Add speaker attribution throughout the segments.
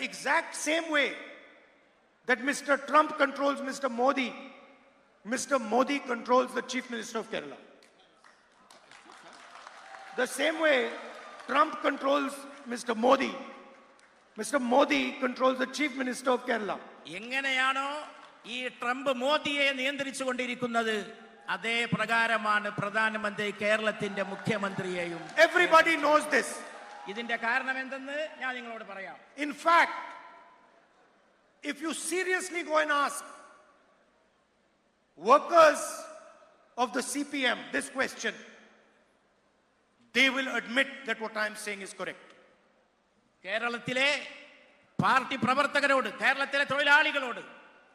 Speaker 1: exact same way that Mr. Trump controls Mr. Modi controls the Chief Minister of Kerala. The same way Trump controls Mr. Modi controls the Chief Minister of Kerala.
Speaker 2: എങ്ങനെയാണോ ഈ Trump മോദിയെ നിയന്ത്രിച്ചുകൊണ്ടിരിക്കുന്നത് അതേ പ്രകാരമാണ് പ്രധാനമന്ത്രി കേരളത്തിന്റെ മുഖ്യമന്ത്രിയെയും.
Speaker 1: Everybody knows this.
Speaker 2: ഇതിന്റെ കാരണം എന്തെന്ന് ഞാൻ നിങ്ങളോട് പറയാം.
Speaker 1: In fact, if you seriously go and ask workers of the CPM this question, they will admit that what I am saying is correct.
Speaker 2: കേരളത്തിലെ പാർട്ടി പ്രവർത്തകരോട്, കേരളത്തിലെ തൊഴിലാളികളോട്,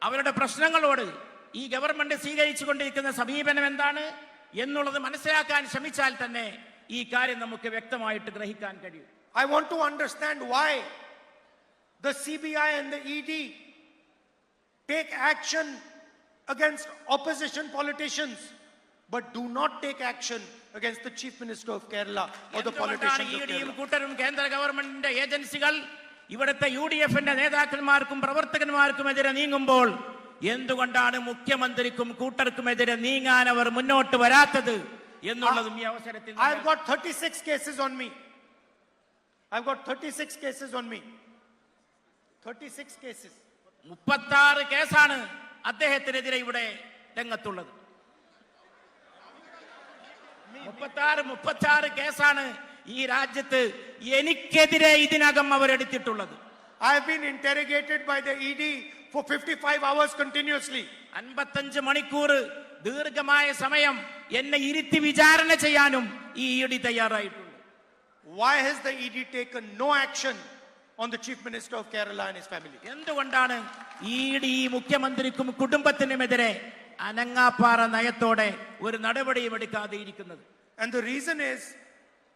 Speaker 2: അവരുടെ പ്രശ്നങ്ങളോട് ഈ ഗവൺമെന്റ് സ്വീകരിച്ചുകൊണ്ടിരിക്കുന്ന സമീപനം എന്താണ് എന്നുള്ളത് മനസ്സിലാക്കാൻ ശ്രമിച്ചാൽ തന്നെ ഈ കാര്യം നമുക്ക് വ്യക്തമായിട്ട് ഗ്രഹിക്കാൻ കഴിയും.
Speaker 1: I want to understand why the CBI and the ED take action against opposition politicians but do not take action against the Chief Minister of Kerala or the politicians of Kerala.
Speaker 2: കൂട്ടരും കേന്ദ്ര ഗവൺമെന്റിന്റെ ഏജൻസികൾ ഇവിടുത്തെ UDFന്റെ നേതാക്കന്മാർക്കും പ്രവർത്തകന്മാർക്കുമെതിരെ നീങ്ങുമ്പോൾ എന്തുകൊണ്ടാണ് മുഖ്യമന്ത്രിക്കും കൂട്ടർക്കുമെതിരെ നീങ്ങാൻ അവർ മുന്നോട്ട് വരാത്തത് എന്നുള്ളതും ഈ അവസരത്തിൽ.
Speaker 1: I've got 36 cases on me. I've got 36 cases on me. 36 cases.
Speaker 2: 36 കേസാണ് അദ്ദേഹത്തിനെതിരെ ഇവിടെ രംഗത്തുള്ളത്. 36 കേസാണ് ഈ രാജ്യത്ത് എനിക്കെതിരെ ഇതിനകം അവരെടുത്തിട്ടുള്ളത്.
Speaker 1: I have been interrogated by the ED for 55 hours continuously.
Speaker 2: 55 മണിക്കൂർ ദീർഘമായ സമയം എന്നെ ഇരുത്തി വിചാരണ ചെയ്യാനും ഈ ED തയ്യാറായിട്ടുണ്ട്.
Speaker 1: Why has the ED taken no action on the Chief Minister of Kerala and his family?
Speaker 2: എന്തുകൊണ്ടാണ് ED മുഖ്യമന്ത്രിക്കും കുടുംബത്തിനുമെതിരെ അനങ്ങാപ്പാറ നയത്തോടെ ഒരു നടപടിയും എടുക്കാതെ ഇരിക്കുന്നത്?
Speaker 1: And the reason is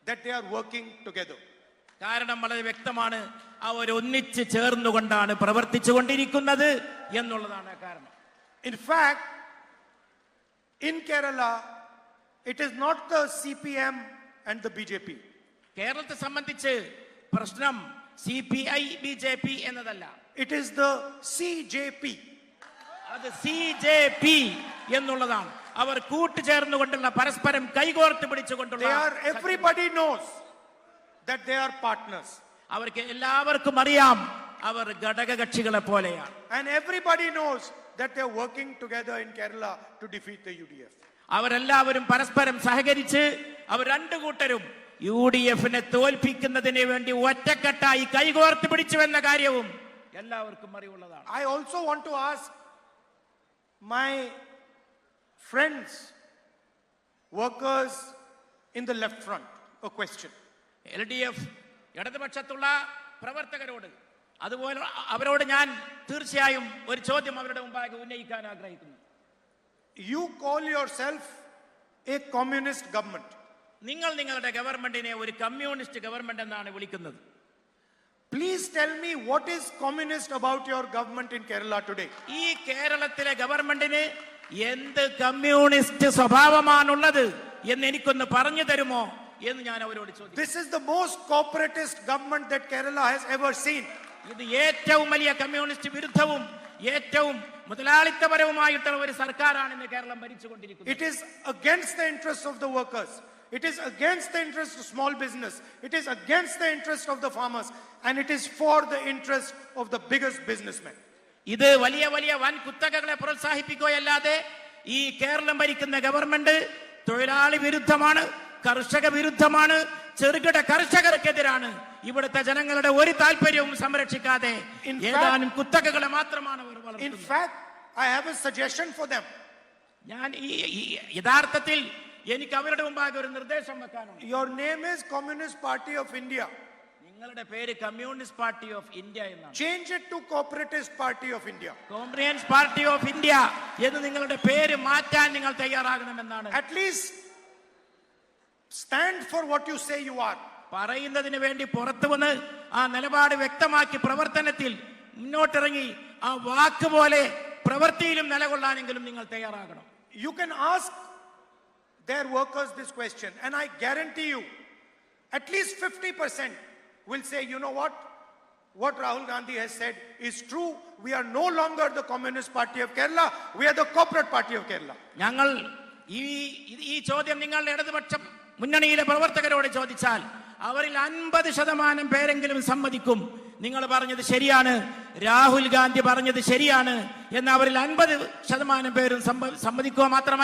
Speaker 1: that they are working together.
Speaker 2: കാരണം വളരെ വ്യക്തമാണ്, അവർ ഒന്നിച്ച് ചേർന്നുകൊണ്ടാണ് പ്രവർത്തിച്ചുകൊണ്ടിരിക്കുന്നത് എന്നുള്ളതാണ് കാരണം.
Speaker 1: In fact, in Kerala, it is not the CPM and the BJP.
Speaker 2: കേരളത്തെ സംബന്ധിച്ച് പ്രശ്നം CPI BJP എന്നതല്ല.
Speaker 1: It is the CJP.
Speaker 2: അത് CJP എന്നുള്ളതാണ്. അവർ കൂട്ടുചേർന്നുകൊണ്ടുള്ള പരസ്പരം കൈകോർത്ത് പിടിച്ചുകൊണ്ടുള്ള.
Speaker 1: Everybody knows that they are partners.
Speaker 2: അവർക്ക് എല്ലാവർക്കും അറിയാം അവർ ഘടകകക്ഷികളെ പോലെയാണ്.
Speaker 1: And everybody knows that they are working together in Kerala to defeat the UDF.
Speaker 2: അവരെല്ലാവരും പരസ്പരം സഹകരിച്ച് അവർ രണ്ടു കൂട്ടരും UDFനെ തോൽപ്പിക്കുന്നതിന് വേണ്ടി ഒറ്റക്കെട്ടായി കൈകോർത്ത് പിടിച്ചുവെന്ന കാര്യവും എല്ലാവർക്കും അറിവുള്ളതാണ്.
Speaker 1: I also want to ask my friends, workers in the left front, a question.
Speaker 2: LDF ഇടതുപക്ഷത്തുള്ള പ്രവർത്തകരോട്, അതുപോലെ അവരോട് ഞാൻ തീർച്ചയായും ഒരു ചോദ്യം അവരുടെ മുമ്പാകെ ഉന്നയിക്കാൻ ആഗ്രഹിക്കുന്നു.
Speaker 1: You call yourself a communist government.
Speaker 2: നിങ്ങൾ നിങ്ങളുടെ ഗവൺമെന്റിനെ ഒരു കമ്മ്യൂണിസ്റ്റ് ഗവൺമെന്റ് എന്നാണ് വിളിക്കുന്നത്.
Speaker 1: Please tell me what is communist about your government in Kerala today?
Speaker 2: ഈ കേരളത്തിലെ ഗവൺമെന്റിന് എന്ത് കമ്മ്യൂണിസ്റ്റ് സ്വഭാവമാണുള്ളത് എന്ന് എനിക്കൊന്ന് പറഞ്ഞു തരുമോ എന്ന് ഞാൻ അവരോട് ചോദിച്ചു.
Speaker 1: This is the most corporatist government that Kerala has ever seen.
Speaker 2: ഇത് ഏറ്റവും വലിയ കമ്മ്യൂണിസ്റ്റ് വിരുദ്ധവും ഏറ്റവും മുതലാളിത്തപരവുമായിട്ടുള്ള ഒരു സർക്കാരാണ് ഇന്ന് Keralam ഭരിച്ചുകൊണ്ടിരിക്കുന്നത്.
Speaker 1: It is against the interests of the workers. It is against the interest of small business. It is against the interest of the farmers. And it is for the interest of the biggest businessmen.
Speaker 2: ഇത് വലിയ വലിയ വൻ കുത്തകകളെ പ്രോത്സാഹിപ്പിക്കുകയല്ലാതെ ഈ കേരളം ഭരിക്കുന്ന government തൊഴിലാളി വിരുദ്ധമാണ്, കർഷക വിരുദ്ധമാണ്, ചെറുകിട കർഷകർക്കെതിരാണ്. ഇവിടുത്തെ ജനങ്ങളുടെ ഒരു താല്പര്യവും സംരക്ഷിക്കാതെ ഏതാനും കുത്തകകളെ മാത്രമാണ് അവർ വളർത്തുന്നത്.
Speaker 1: In fact, I have a suggestion for them.
Speaker 2: ഞാൻ യഥാർത്ഥത്തിൽ എനിക്ക് അവരുടെ മുമ്പാകെ ഒരു നിർദ്ദേശം വെക്കാനുണ്ട്.
Speaker 1: Your name is Communist Party of India.
Speaker 2: നിങ്ങളുടെ പേര് കമ്മ്യൂണിസ്റ്റ് പാർട്ടി ഓഫ് ഇന്ത്യ എന്നാണ്.
Speaker 1: Change it to Corporatist Party of India.
Speaker 2: Comprehends party of India എന്ന് നിങ്ങളുടെ പേര് മാറ്റാൻ നിങ്ങൾ തയ്യാറാകണമെന്നാണ്.
Speaker 1: At least stand for what you say you are.
Speaker 2: പറയുന്നതിന് വേണ്ടി പുറത്തു വന്ന് ആ നിലപാട് വ്യക്തമാക്കി പ്രവർത്തനത്തിൽ മുന്നോട്ടിറങ്ങി ആ വാക്ക് പോലെ പ്രവൃത്തിയിലും നിലകൊള്ളാനെങ്കിലും നിങ്ങൾ തയ്യാറാകണം.
Speaker 1: You can ask their workers this question, and I guarantee you at least 50% will say, you know what, what Rahul Gandhi has said is true. We are no longer the Communist Party of Kerala. We are the corporate party of Kerala.
Speaker 2: ഞങ്ങൾ ഈ ചോദ്യം നിങ്ങളുടെ ഇടതുപക്ഷ മുന്നണിയിലെ പ്രവർത്തകരോട് ചോദിച്ചാൽ അവരിൽ 50% പേരെങ്കിലും സമ്മതിക്കും നിങ്ങൾ പറഞ്ഞത് ശരിയാണ്, രാഹുൽ ഗാന്ധി പറഞ്ഞത് ശരിയാണ് എന്ന് അവരിൽ 50% പേരും സമ്മതിക്കുക മാത്രമല്ല